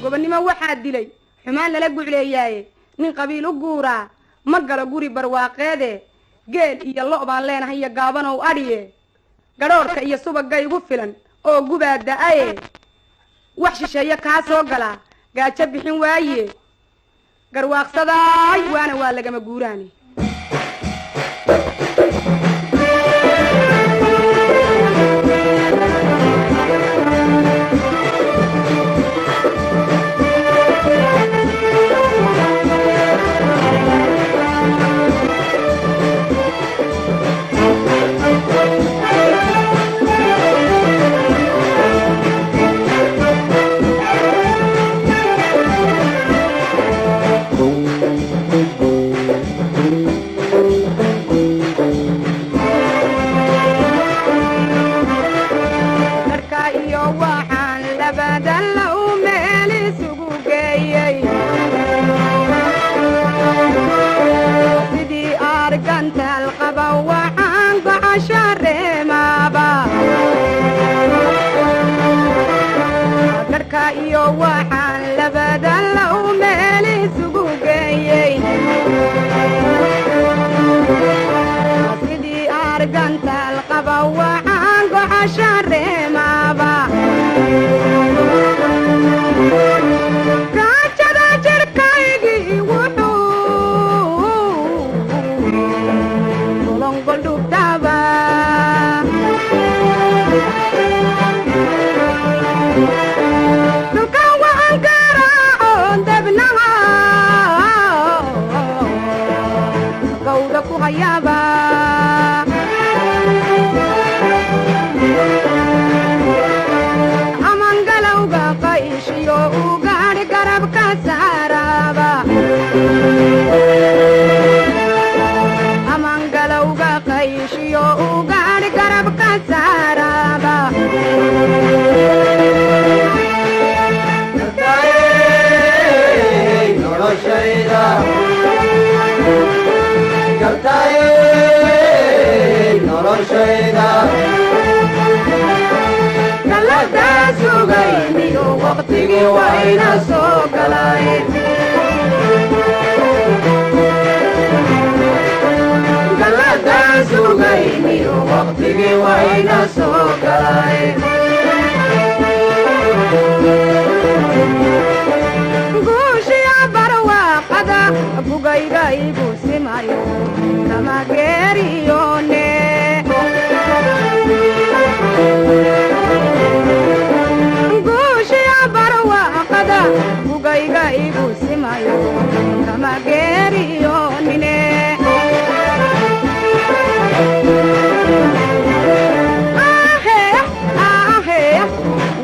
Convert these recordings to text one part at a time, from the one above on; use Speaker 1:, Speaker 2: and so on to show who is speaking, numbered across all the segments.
Speaker 1: gobonnimo waxaa dilay xumaan lala gucleeyaaye nin qabiil u guuraa ma galo guri barwaaqeede geel iyo lo' baan leenahay iyo gaabanow adhiye gadhoorka iyo subagga igu filan oo gubaa da-aye wax shisheeye kaa soo galaa gaajo bixin waaye garwaaqsadaay waana waa lagama guuraani iyo waxaan labadan la u meel isugu geeyey sidii argantaal qaba waxaan goxasha reemaaba gaajada jirkaygii wuxuu golongol dhubtaba amangalowga qayshiyo u gaadhi garabka saaraba amangalowga qayshiyo u gaadhi garabka saaraba galada sugayniyo waqtigii wayna soo galay galada sugayniyo waqtigii wayna soo galay guushiya barwaaqada bugayga igu simayo kama geeriyone guushiya barwaaqada bugayga igu simayo kama geeriyonine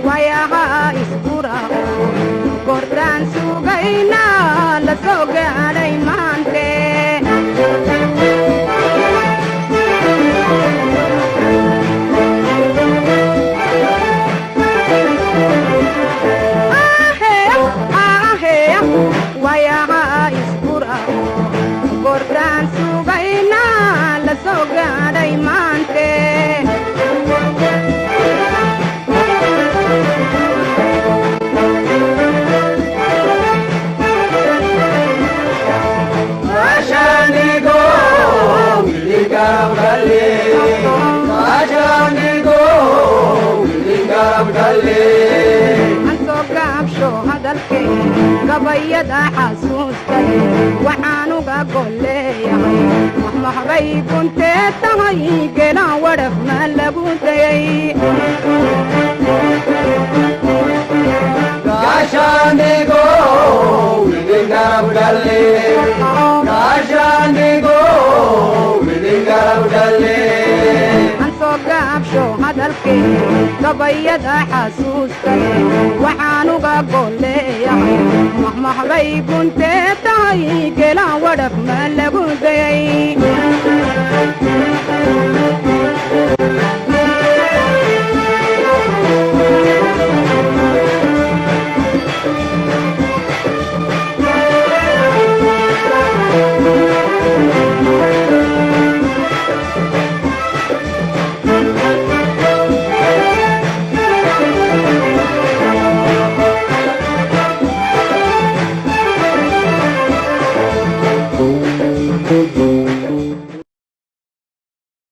Speaker 1: wayaha iskurao gordaan sugayna la soo gaadhay maante wayaha iskurao gordaan sugayna la soo gaadhay maante gabayada xasuustay waxaan uga golleeyahay maxmaxbay guntee tahay gelaan wadhaf ma lagu dayay gaashaanigo wilingarabdhalle gaashaanigo wilingarabdhalle gaabsho hadalkee gabayada xasuustay waxaan uga golleeyahay maxmaxbay guntee tahay gelaan wadhaf ma lagu dayay